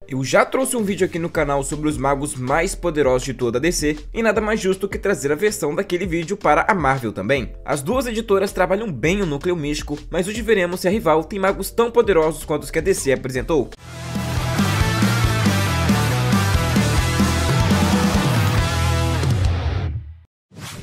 Eu já trouxe um vídeo aqui no canal sobre os magos mais poderosos de toda a DC, e nada mais justo que trazer a versão daquele vídeo para a Marvel também. As duas editoras trabalham bem o núcleo místico, mas hoje veremos se a rival tem magos tão poderosos quanto os que a DC apresentou.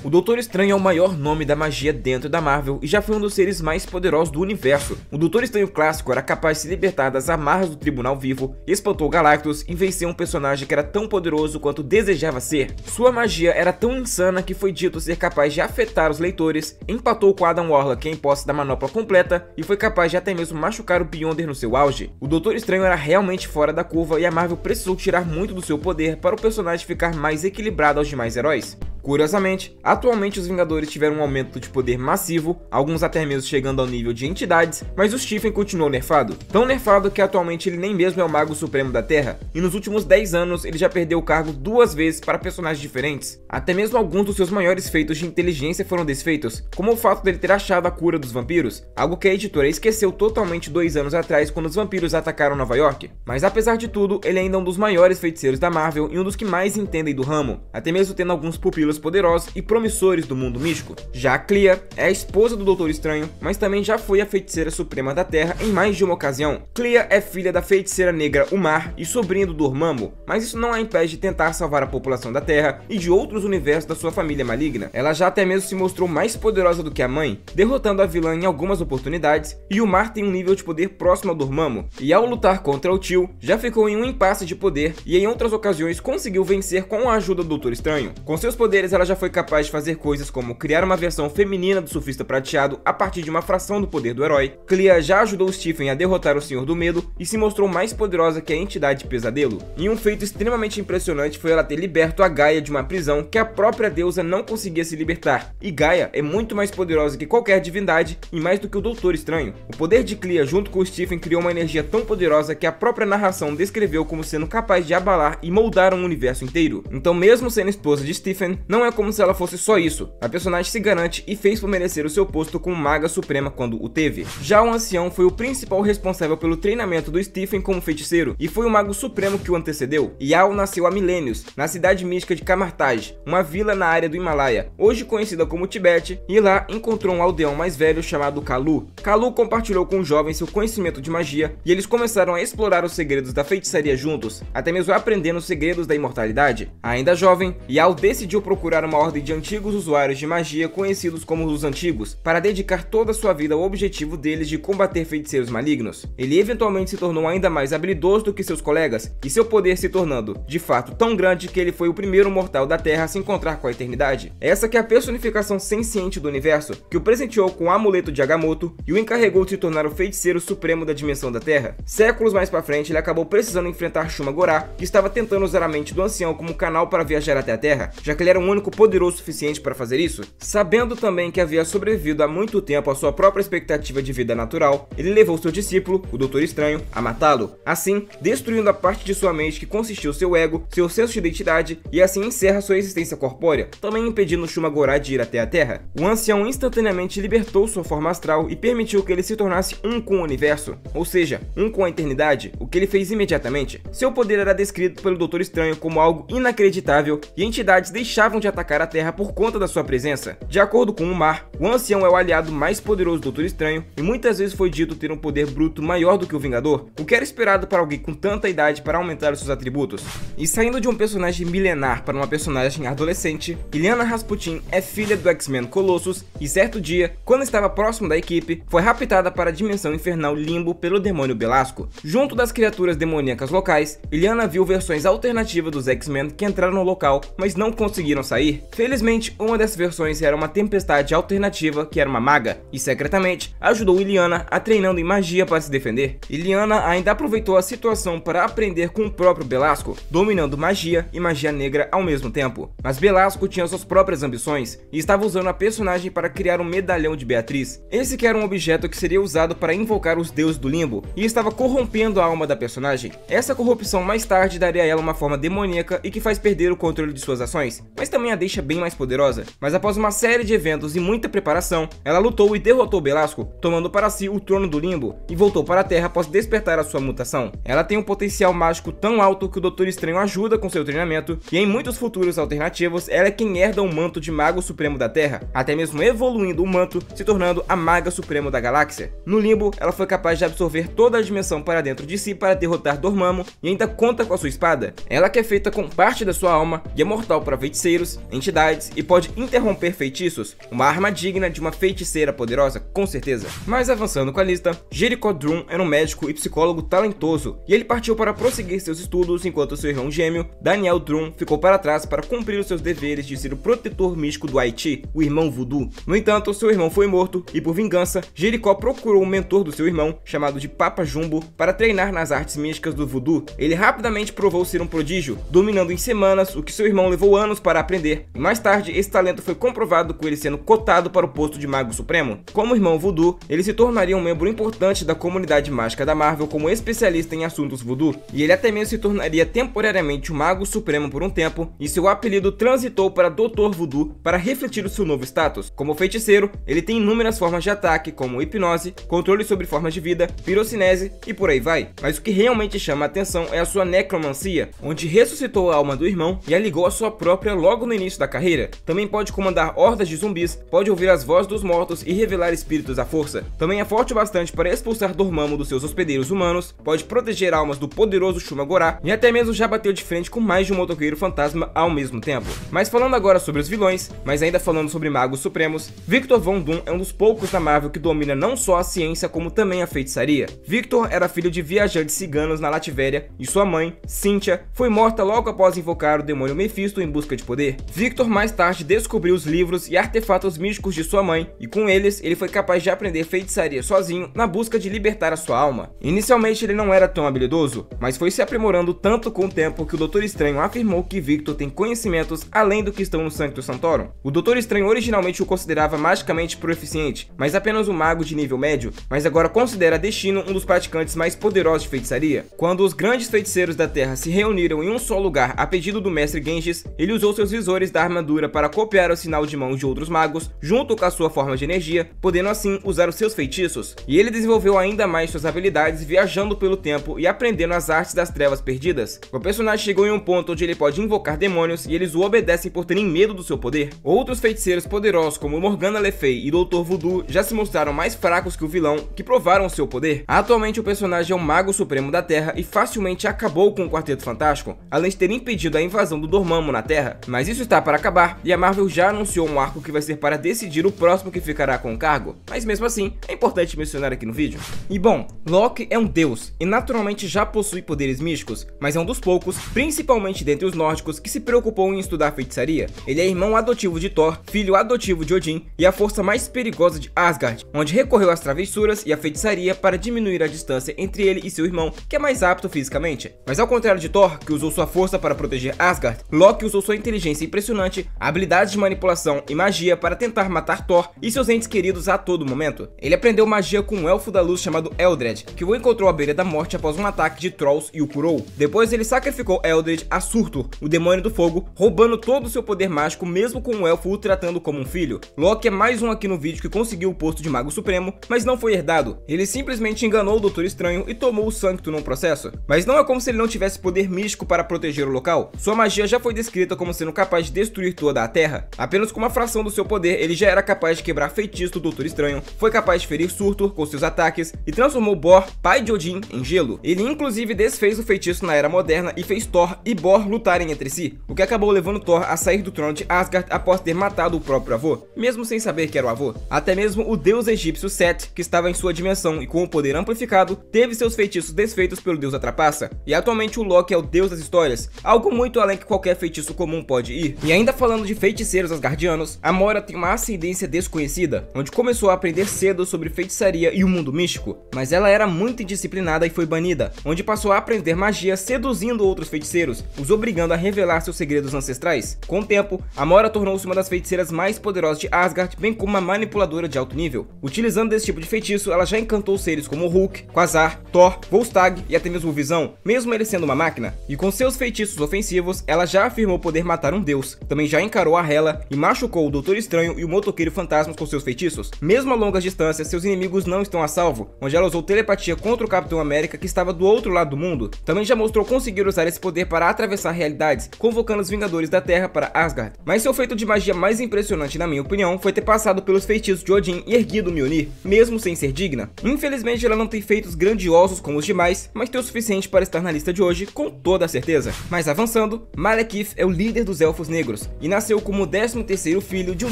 O Doutor Estranho é o maior nome da magia dentro da Marvel e já foi um dos seres mais poderosos do universo. O Doutor Estranho clássico era capaz de se libertar das amarras do Tribunal Vivo, espantou Galactus e venceu um personagem que era tão poderoso quanto desejava ser. Sua magia era tão insana que foi dito ser capaz de afetar os leitores, empatou com Adam Warlock em posse da manopla completa e foi capaz de até mesmo machucar o Beyonder no seu auge. O Doutor Estranho era realmente fora da curva e a Marvel precisou tirar muito do seu poder para o personagem ficar mais equilibrado aos demais heróis. Curiosamente, atualmente os Vingadores tiveram um aumento de poder massivo, alguns até mesmo chegando ao nível de entidades, mas o Stephen continuou nerfado. Tão nerfado que atualmente ele nem mesmo é o Mago Supremo da Terra, e nos últimos 10 anos ele já perdeu o cargo 2 vezes para personagens diferentes. Até mesmo alguns dos seus maiores feitos de inteligência foram desfeitos, como o fato dele ter achado a cura dos vampiros, algo que a editora esqueceu totalmente 2 anos atrás quando os vampiros atacaram Nova York. Mas apesar de tudo, ele ainda é um dos maiores feiticeiros da Marvel e um dos que mais entendem do ramo, até mesmo tendo alguns pupilos poderosos e promissores do mundo místico. Já a Clea é a esposa do Doutor Estranho, mas também já foi a feiticeira suprema da Terra em mais de uma ocasião. Clea é filha da feiticeira negra Umar e sobrinha do Dormammu, mas isso não a impede de tentar salvar a população da Terra e de outros universos da sua família maligna. Ela já até mesmo se mostrou mais poderosa do que a mãe, derrotando a vilã em algumas oportunidades, e Umar tem um nível de poder próximo ao Dormammu, e ao lutar contra o tio, já ficou em um impasse de poder e em outras ocasiões conseguiu vencer com a ajuda do Doutor Estranho. Com seus poderes ela já foi capaz de fazer coisas como criar uma versão feminina do Surfista Prateado a partir de uma fração do poder do herói. Clea já ajudou Stephen a derrotar o Senhor do Medo e se mostrou mais poderosa que a entidade Pesadelo. E um feito extremamente impressionante foi ela ter liberto a Gaia de uma prisão que a própria deusa não conseguia se libertar. E Gaia é muito mais poderosa que qualquer divindade e mais do que o Doutor Estranho. O poder de Clea junto com o Stephen criou uma energia tão poderosa que a própria narração descreveu como sendo capaz de abalar e moldar um universo inteiro. Então, mesmo sendo esposa de Stephen, não é como se ela fosse só isso. A personagem se garante e fez por merecer o seu posto como Maga Suprema quando o teve. Já o Ancião foi o principal responsável pelo treinamento do Stephen como feiticeiro e foi o Mago Supremo que o antecedeu. Yao nasceu há milênios, na cidade mística de Kamartaj, uma vila na área do Himalaia, hoje conhecida como Tibete, e lá encontrou um aldeão mais velho chamado Kalu. Kalu compartilhou com o jovem seu conhecimento de magia e eles começaram a explorar os segredos da feitiçaria juntos, até mesmo aprendendo os segredos da imortalidade. Ainda jovem, Yao decidiu procurar uma ordem de antigos usuários de magia conhecidos como os Antigos, para dedicar toda a sua vida ao objetivo deles de combater feiticeiros malignos. Ele eventualmente se tornou ainda mais habilidoso do que seus colegas, e seu poder se tornando, de fato, tão grande que ele foi o primeiro mortal da Terra a se encontrar com a eternidade. Essa que é a personificação senciente do universo, que o presenteou com o amuleto de Agamotto e o encarregou de se tornar o feiticeiro supremo da dimensão da Terra. Séculos mais pra frente, ele acabou precisando enfrentar Shuma-Gorath, que estava tentando usar a mente do ancião como canal para viajar até a Terra, já que ele era o único poderoso o suficiente para fazer isso. Sabendo também que havia sobrevivido há muito tempo à sua própria expectativa de vida natural, ele levou seu discípulo, o Doutor Estranho, a matá-lo, assim destruindo a parte de sua mente que consistiu seu ego, seu senso de identidade, e assim encerra sua existência corpórea, também impedindo Shuma-Gorath de ir até a Terra. O ancião instantaneamente libertou sua forma astral e permitiu que ele se tornasse um com o universo, ou seja, um com a eternidade, o que ele fez imediatamente. Seu poder era descrito pelo Doutor Estranho como algo inacreditável e entidades deixavam de atacar a Terra por conta da sua presença. De acordo com Umar, o ancião é o aliado mais poderoso do Doutor Estranho e muitas vezes foi dito ter um poder bruto maior do que o Vingador, o que era esperado para alguém com tanta idade para aumentar os seus atributos. E saindo de um personagem milenar para uma personagem adolescente, Illyana Rasputin é filha do X-Men Colossus e certo dia, quando estava próximo da equipe, foi raptada para a dimensão infernal Limbo pelo demônio Belasco. Junto das criaturas demoníacas locais, Illyana viu versões alternativas dos X-Men que entraram no local, mas não conseguiram sair. Felizmente, uma dessas versões era uma tempestade alternativa que era uma maga, e secretamente ajudou Illyana a treinando em magia para se defender. Illyana ainda aproveitou a situação para aprender com o próprio Belasco, dominando magia e magia negra ao mesmo tempo. Mas Belasco tinha suas próprias ambições e estava usando a personagem para criar um medalhão de Beatriz. Esse que era um objeto que seria usado para invocar os deuses do limbo e estava corrompendo a alma da personagem. Essa corrupção mais tarde daria a ela uma forma demoníaca e que faz perder o controle de suas ações, mas também a deixa bem mais poderosa. Mas após uma série de eventos e muita preparação, ela lutou e derrotou Belasco, tomando para si o trono do Limbo, e voltou para a Terra após despertar a sua mutação. Ela tem um potencial mágico tão alto que o Doutor Estranho ajuda com seu treinamento, e em muitos futuros alternativos, ela é quem herda o manto de Mago Supremo da Terra, até mesmo evoluindo o manto, se tornando a Maga Suprema da Galáxia. No Limbo, ela foi capaz de absorver toda a dimensão para dentro de si para derrotar Dormammu, e ainda conta com a sua espada. Ela que é feita com parte da sua alma, e é mortal para feiticeiros, entidades, e pode interromper feitiços. Uma arma digna de uma feiticeira poderosa, com certeza. Mas avançando com a lista, Jericho Drumm era um médico e psicólogo talentoso, e ele partiu para prosseguir seus estudos enquanto seu irmão gêmeo, Daniel Drumm, ficou para trás para cumprir os seus deveres de ser o protetor místico do Haiti, o irmão Voodoo. No entanto, seu irmão foi morto, e por vingança, Jericho procurou um mentor do seu irmão, chamado de Papa Jumbo, para treinar nas artes místicas do Voodoo. Ele rapidamente provou ser um prodígio, dominando em semanas o que seu irmão levou anos para aprender, e mais tarde esse talento foi comprovado com ele sendo cotado para o posto de Mago Supremo. Como irmão Voodoo, ele se tornaria um membro importante da comunidade mágica da Marvel como especialista em assuntos Voodoo, e ele até mesmo se tornaria temporariamente o Mago Supremo por um tempo, e seu apelido transitou para Dr. Voodoo para refletir o seu novo status. Como feiticeiro, ele tem inúmeras formas de ataque, como hipnose, controle sobre formas de vida, pirocinese e por aí vai. Mas o que realmente chama a atenção é a sua necromancia, onde ressuscitou a alma do irmão e a ligou à sua própria logo no início da carreira. Também pode comandar hordas de zumbis, pode ouvir as vozes dos mortos e revelar espíritos à força. Também é forte bastante para expulsar Dormammu dos seus hospedeiros humanos, pode proteger almas do poderoso Shuma-Gorath e até mesmo já bateu de frente com mais de um motoqueiro fantasma ao mesmo tempo. Mas falando agora sobre os vilões, mas ainda falando sobre magos supremos, Victor Von Doom é um dos poucos da Marvel que domina não só a ciência como também a feitiçaria. Victor era filho de viajantes ciganos na Lativéria e sua mãe, Cynthia, foi morta logo após invocar o demônio Mephisto em busca de poder. Victor mais tarde descobriu os livros e artefatos místicos de sua mãe e com eles ele foi capaz de aprender feitiçaria sozinho na busca de libertar a sua alma. Inicialmente ele não era tão habilidoso, mas foi se aprimorando tanto com o tempo que o Doutor Estranho afirmou que Victor tem conhecimentos além do que estão no Sanctum Sanctorum. O Doutor Estranho originalmente o considerava magicamente proficiente, mas apenas um mago de nível médio, mas agora considera Destino um dos praticantes mais poderosos de feitiçaria. Quando os grandes feiticeiros da Terra se reuniram em um só lugar a pedido do mestre Genghis, ele usou seus visores da armadura para copiar o sinal de mão de outros magos, junto com a sua forma de energia, podendo assim usar os seus feitiços. E ele desenvolveu ainda mais suas habilidades viajando pelo tempo e aprendendo as artes das trevas perdidas. O personagem chegou em um ponto onde ele pode invocar demônios e eles o obedecem por terem medo do seu poder. Outros feiticeiros poderosos como Morgana Le Fay e Dr. Voodoo já se mostraram mais fracos que o vilão, que provaram seu poder. Atualmente o personagem é o Mago Supremo da Terra e facilmente acabou com o Quarteto Fantástico, além de ter impedido a invasão do Dormammu na Terra. Mas isso está para acabar e a Marvel já anunciou um arco que vai ser para decidir o próximo que ficará com o cargo. Mas mesmo assim, é importante mencionar aqui no vídeo. E bom, Loki é um deus e naturalmente já possui poderes místicos, mas é um dos poucos, principalmente dentre os nórdicos, que se preocupou em estudar feitiçaria. Ele é irmão adotivo de Thor, filho adotivo de Odin e a força mais perigosa de Asgard, onde recorreu às travessuras e à feitiçaria para diminuir a distância entre ele e seu irmão, que é mais apto fisicamente. Mas ao contrário de Thor, que usou sua força para proteger Asgard, Loki usou sua inteligência impressionante, habilidades de manipulação e magia para tentar matar Thor e seus entes queridos a todo momento. Ele aprendeu magia com um elfo da luz chamado Eldred, que o encontrou à beira da morte após um ataque de Trolls e o curou. Depois ele sacrificou Eldred a Surtur, o demônio do fogo, roubando todo o seu poder mágico mesmo com o elfo o tratando como um filho. Loki é mais um aqui no vídeo que conseguiu o posto de Mago Supremo, mas não foi herdado. Ele simplesmente enganou o Doutor Estranho e tomou o Sanctum no processo. Mas não é como se ele não tivesse poder místico para proteger o local. Sua magia já foi descrita como sendo capaz de destruir toda a Terra. Apenas com uma fração do seu poder, ele já era capaz de quebrar feitiço do Doutor Estranho, foi capaz de ferir Surtur com seus ataques e transformou Bor, pai de Odin, em gelo. Ele inclusive desfez o feitiço na Era Moderna e fez Thor e Bor lutarem entre si, o que acabou levando Thor a sair do trono de Asgard após ter matado o próprio avô, mesmo sem saber que era o avô. Até mesmo o deus egípcio Set, que estava em sua dimensão e com o poder amplificado, teve seus feitiços desfeitos pelo deus da trapaça. E atualmente o Loki é o deus das histórias, algo muito além que qualquer feitiço comum pode ir. E ainda falando de feiticeiros asgardianos, a Moira tem uma ascendência desconhecida, onde começou a aprender cedo sobre feitiçaria e o mundo místico, mas ela era muito indisciplinada e foi banida, onde passou a aprender magia seduzindo outros feiticeiros, os obrigando a revelar seus segredos ancestrais. Com o tempo, a Moira tornou-se uma das feiticeiras mais poderosas de Asgard, bem como uma manipuladora de alto nível. Utilizando desse tipo de feitiço, ela já encantou seres como Hulk, Quasar, Thor, Volstagg e até mesmo Visão, mesmo ele sendo uma máquina. E com seus feitiços ofensivos, ela já afirmou poder matar um deus. Também já encarou a Hela e machucou o Doutor Estranho e o motoqueiro fantasmas com seus feitiços. Mesmo a longas distâncias, seus inimigos não estão a salvo, onde ela usou telepatia contra o Capitão América, que estava do outro lado do mundo. Também já mostrou conseguir usar esse poder para atravessar realidades, convocando os Vingadores da Terra para Asgard. Mas seu feito de magia mais impressionante, na minha opinião, foi ter passado pelos feitiços de Odin e erguido Mjolnir, mesmo sem ser digna. Infelizmente, ela não tem feitos grandiosos como os demais, mas tem o suficiente para estar na lista de hoje, com toda a certeza. Mas avançando, Malekith é o líder dos Elfos Negros, e nasceu como o 13º filho de um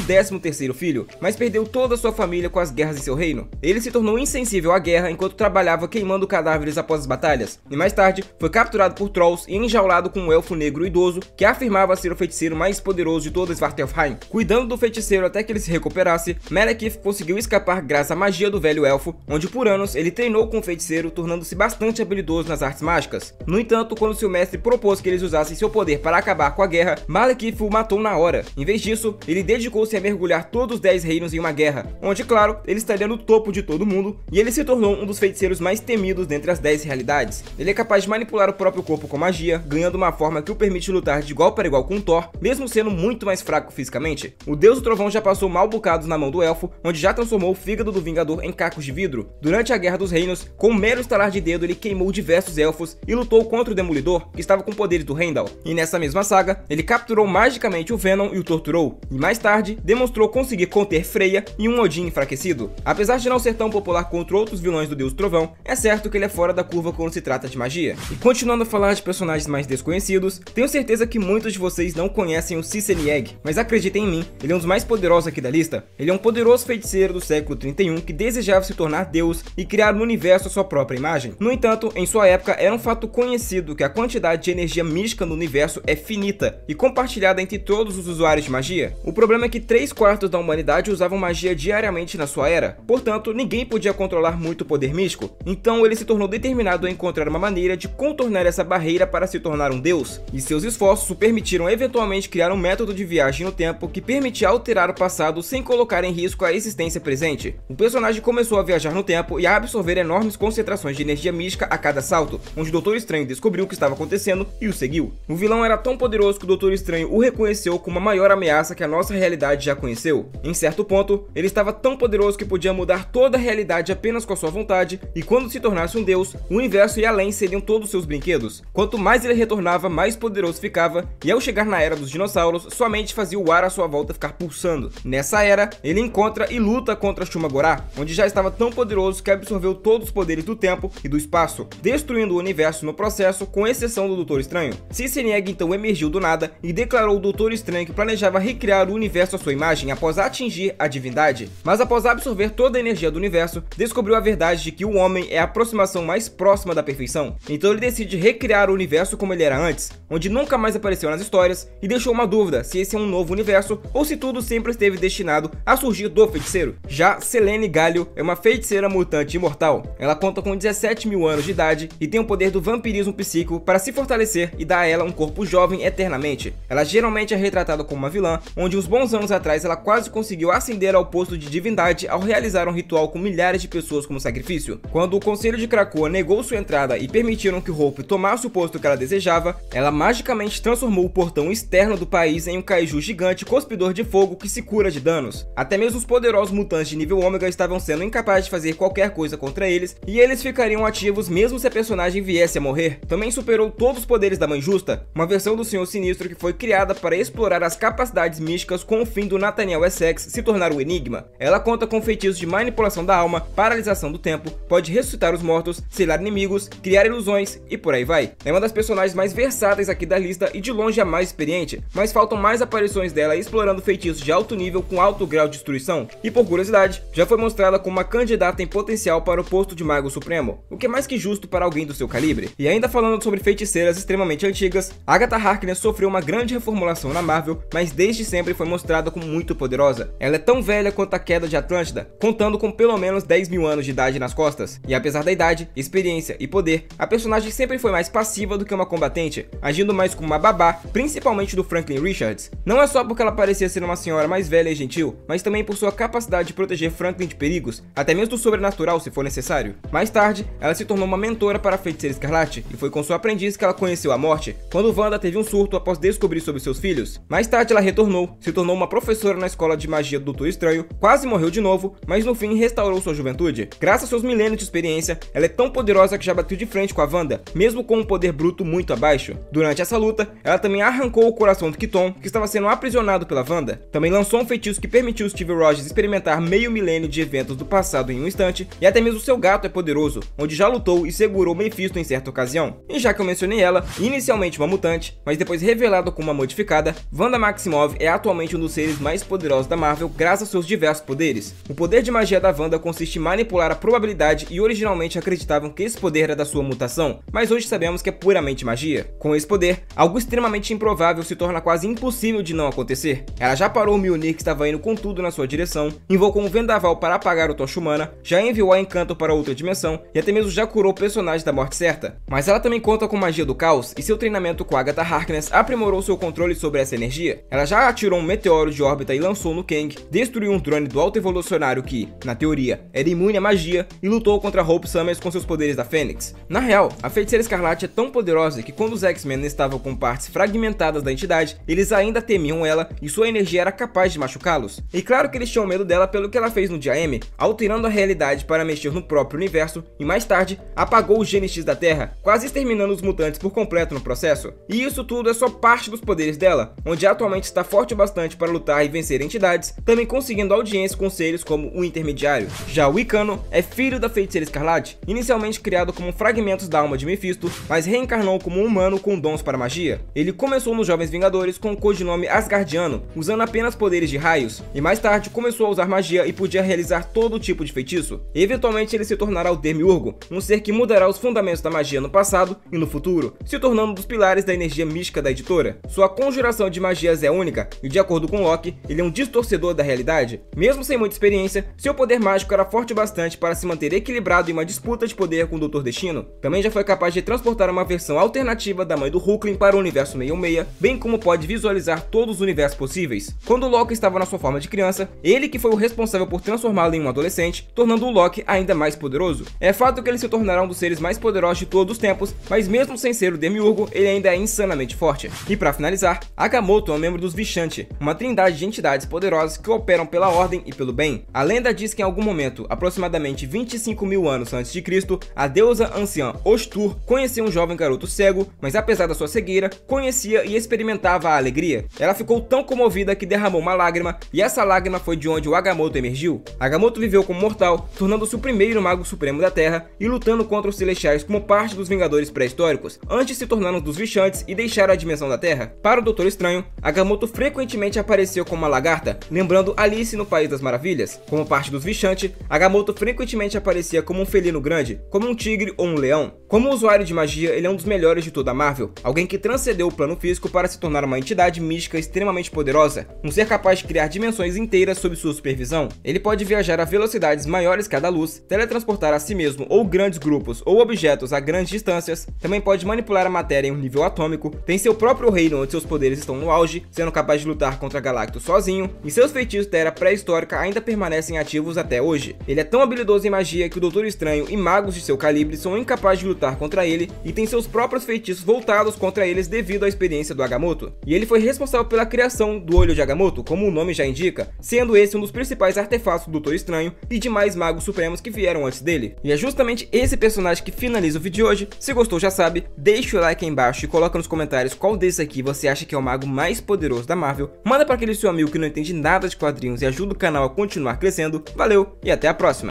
13º filho, mas perdeu toda a sua família com as guerras em seu reino. Ele se tornou insensível à guerra enquanto trabalhava queimando cadáveres após as batalhas, e mais tarde foi capturado por Trolls e enjaulado com um elfo negro idoso que afirmava ser o feiticeiro mais poderoso de todo Svartalfheim. Cuidando do feiticeiro até que ele se recuperasse, Malekith conseguiu escapar graças à magia do velho elfo, onde por anos ele treinou com o feiticeiro, tornando-se bastante habilidoso nas artes mágicas. No entanto, quando seu mestre propôs que eles usassem seu poder para acabar com a guerra, Malekith o matou na hora. Em vez disso, ele dedicou-se a mergulhar todos os 10 reinos em uma guerra, onde, claro, ele estaria no topo de todo mundo, e ele se tornou um dos feiticeiros mais temidos dentre as 10 realidades. Ele é capaz de manipular o próprio corpo com magia, ganhando uma forma que o permite lutar de igual para igual com Thor, mesmo sendo muito mais fraco fisicamente. O Deus do Trovão já passou mal bocados na mão do elfo, onde já transformou o fígado do Vingador em cacos de vidro. Durante a Guerra dos Reinos, com um mero estalar de dedo, ele queimou diversos elfos e lutou contra o Demolidor, que estava com poderes do Heimdall. E nessa mesma saga, ele capturou magicamente o Venom e o torturou, e mais tarde demonstrou conseguir conter Freya e um Odin enfraquecido. Apesar de não ser tão popular contra outros vilões do Deus do Trovão, é certo que ele é fora da curva quando se trata de magia. E continuando a falar de personagens mais desconhecidos, tenho certeza que muitos de vocês não conhecem o Cicenieg, mas acreditem em mim, ele é um dos mais poderosos aqui da lista. Ele é um poderoso feiticeiro do século 31 que desejava se tornar Deus e criar no universo a sua própria imagem. No entanto, em sua época era um fato conhecido que a quantidade de energia mística no universo é finita e compartilhada entre todos os usuários de magia. O problema é que 3/4 da humanidade usavam magia diariamente na sua era, portanto ninguém podia controlar muito o poder místico, então ele se tornou determinado a encontrar uma maneira de contornar essa barreira para se tornar um deus, e seus esforços o permitiram eventualmente criar um método de viagem no tempo que permitia alterar o passado sem colocar em risco a existência presente. O personagem começou a viajar no tempo e a absorver enormes concentrações de energia mística a cada salto, onde o Doutor Estranho descobriu o que estava acontecendo e o seguiu. O vilão era tão poderoso que o Doutor Estranho o reconheceu como a maior ameaça que a nossa realidade já conheceu. Em certo ponto, ele estava tão poderoso que podia mudar toda a realidade apenas com a sua vontade, e quando se tornasse um deus, o universo e além seriam todos seus brinquedos. Quanto mais ele retornava, mais poderoso ficava, e ao chegar na era dos dinossauros, sua mente fazia o ar à sua volta ficar pulsando. Nessa era, ele encontra e luta contra Shuma-Gorath, onde já estava tão poderoso que absorveu todos os poderes do tempo e do espaço, destruindo o universo no processo, com exceção do Doutor Estranho. Cicenieg então emergiu do nada e declarou ao Doutor Estranho que planejava recriar o universo à sua imagem após atingir a divindade. Mas após absorver toda a energia do universo, descobriu a verdade de que o homem é a aproximação mais próxima da perfeição. Então ele decide recriar o universo como ele era antes, onde nunca mais apareceu nas histórias, e deixou uma dúvida se esse é um novo universo ou se tudo sempre esteve destinado a surgir do feiticeiro. Já Selene Galio é uma feiticeira mutante imortal. Ela conta com 17.000 anos de idade e tem o poder do vampirismo psíquico para se fortalecer e dar a ela um corpo jovem eternamente. Ela geralmente é retratada como uma vilã, onde uns bons anos atrás ela quase conseguiu ascender ao posto de divindade ao realizar um ritual com milhares de pessoas como sacrifício. Quando o Conselho de Krakoa negou sua entrada e permitiram que Hope tomasse o posto que ela desejava, ela magicamente transformou o portão externo do país em um kaiju gigante cuspidor de fogo que se cura de danos. Até mesmo os poderosos mutantes de nível ômega estavam sendo incapazes de fazer qualquer coisa contra eles, e eles ficariam ativos mesmo se a personagem viesse a morrer. Também superou todos os poderes da Mãe Justa, uma versão do Senhor Sinistro que foi criada para explorar as capacidades místicas com o fim do Nathaniel Essex se tornar o Enigma. Ela conta com feitiços de manipulação da alma, paralisação do tempo, pode ressuscitar os mortos, selar inimigos, criar ilusões e por aí vai. É uma das personagens mais versáteis aqui da lista e de longe a mais experiente, mas faltam mais aparições dela explorando feitiços de alto nível com alto grau de destruição. E por curiosidade, já foi mostrada como uma candidata em potencial para o posto de Mago Supremo, o que é mais que justo para alguém do seu calibre. E ainda falando sobre feiticeiras extremamente antigas, Agatha Harkness sofreu uma grande reformulação na Marvel, mas desde sempre foi mostrada como muito poderosa. Ela é tão velha quanto a queda de Atlântida, contando com pelo menos 10.000 anos de idade nas costas. E apesar da idade, experiência e poder, a personagem sempre foi mais passiva do que uma combatente, agindo mais como uma babá, principalmente do Franklin Richards. Não é só porque ela parecia ser uma senhora mais velha e gentil, mas também por sua capacidade de proteger Franklin de perigos, até mesmo do sobrenatural se for necessário. Mais tarde, ela se tornou uma mentora para a Feiticeira Escarlate, e foi com sua aprendiz que ela conheceu a morte, quando Wanda teve um surto após descobrir sobre seus filhos. Mais tarde ela retornou, se tornou uma professora na escola escola de magia do Doutor Estranho, quase morreu de novo, mas no fim restaurou sua juventude. Graças a seus milênios de experiência, ela é tão poderosa que já bateu de frente com a Wanda, mesmo com um poder bruto muito abaixo. Durante essa luta, ela também arrancou o coração do Kiton, que estava sendo aprisionado pela Wanda. Também lançou um feitiço que permitiu Steve Rogers experimentar meio milênio de eventos do passado em um instante, e até mesmo seu gato é poderoso, onde já lutou e segurou Mephisto em certa ocasião. E já que eu mencionei ela, inicialmente uma mutante, mas depois revelada como uma modificada, Wanda Maximoff é atualmente um dos seres mais poderosos da Marvel graças aos seus diversos poderes. O poder de magia da Wanda consiste em manipular a probabilidade e originalmente acreditavam que esse poder era da sua mutação, mas hoje sabemos que é puramente magia. Com esse poder, algo extremamente improvável se torna quase impossível de não acontecer. Ela já parou o Mjolnir que estava indo com tudo na sua direção, invocou um vendaval para apagar o Tocha Humana, já enviou a Encanto para outra dimensão e até mesmo já curou personagens da morte certa. Mas ela também conta com magia do caos e seu treinamento com Agatha Harkness aprimorou seu controle sobre essa energia. Ela já atirou um meteoro de órbita e lançou no Kang, destruiu um drone do alto evolucionário que, na teoria, era imune à magia e lutou contra Hope Summers com seus poderes da Fênix. Na real, a Feiticeira Escarlate é tão poderosa que quando os X-Men estavam com partes fragmentadas da entidade, eles ainda temiam ela e sua energia era capaz de machucá-los. E claro que eles tinham medo dela pelo que ela fez no dia M, alterando a realidade para mexer no próprio universo e mais tarde apagou os genes X da Terra, quase exterminando os mutantes por completo no processo. E isso tudo é só parte dos poderes dela, onde atualmente está forte o bastante para lutar e vencer entidades, também conseguindo audiência com seres como o Intermediário. Já o Icano é filho da Feiticeira Escarlate, inicialmente criado como fragmentos da alma de Mephisto, mas reencarnou como um humano com dons para magia. Ele começou nos Jovens Vingadores com o codinome Asgardiano, usando apenas poderes de raios, e mais tarde começou a usar magia e podia realizar todo tipo de feitiço. Eventualmente ele se tornará o Demiurgo, um ser que mudará os fundamentos da magia no passado e no futuro, se tornando um dos pilares da energia mística da editora. Sua conjuração de magias é única, e de acordo com Loki, ele é um distorcedor da realidade. Mesmo sem muita experiência, seu poder mágico era forte o bastante para se manter equilibrado em uma disputa de poder com o Dr. Destino. Também já foi capaz de transportar uma versão alternativa da mãe do Hulkling para o universo 616, bem como pode visualizar todos os universos possíveis. Quando Loki estava na sua forma de criança, ele que foi o responsável por transformá-lo em um adolescente, tornando o Loki ainda mais poderoso. É fato que ele se tornará um dos seres mais poderosos de todos os tempos, mas mesmo sem ser o Demiurgo, ele ainda é insanamente forte. E para finalizar, Agamotto é um membro dos Vishanti, uma trindade de entidades poderosas que operam pela ordem e pelo bem. A lenda diz que em algum momento, aproximadamente 25 mil anos antes de Cristo, a deusa anciã Ostur conheceu um jovem garoto cego, mas apesar da sua cegueira, conhecia e experimentava a alegria. Ela ficou tão comovida que derramou uma lágrima, e essa lágrima foi de onde o Agamotto emergiu. Agamotto viveu como mortal, tornando-se o primeiro mago supremo da Terra e lutando contra os Celestiais como parte dos Vingadores pré-históricos, antes de se tornar um dos Vishantes e deixar a dimensão da Terra. Para o Doutor Estranho, Agamotto frequentemente apareceu como uma lagarta, lembrando Alice no País das Maravilhas. Como parte dos Vishanti, Agamotto frequentemente aparecia como um felino grande, como um tigre ou um leão. Como usuário de magia, ele é um dos melhores de toda a Marvel, alguém que transcendeu o plano físico para se tornar uma entidade mística extremamente poderosa, um ser capaz de criar dimensões inteiras sob sua supervisão. Ele pode viajar a velocidades maiores que a da luz, teletransportar a si mesmo ou grandes grupos ou objetos a grandes distâncias, também pode manipular a matéria em um nível atômico, tem seu próprio reino onde seus poderes estão no auge, sendo capaz de lutar contra Galactus sozinho, e seus feitiços da era pré-histórica ainda permanecem ativos até hoje. Ele é tão habilidoso em magia que o Doutor Estranho e magos de seu calibre são incapazes de lutar contra ele e tem seus próprios feitiços voltados contra eles devido à experiência do Agamotto. E ele foi responsável pela criação do Olho de Agamotto, como o nome já indica, sendo esse um dos principais artefatos do Doutor Estranho e demais magos supremos que vieram antes dele. E é justamente esse personagem que finaliza o vídeo de hoje. Se gostou, já sabe, deixa o like aí embaixo e coloca nos comentários qual desses aqui você acha que é o mago mais poderoso da Marvel. Manda para aquele seu amigo que não entende nada de quadrinhos e ajuda o canal a continuar crescendo. Valeu e até a próxima!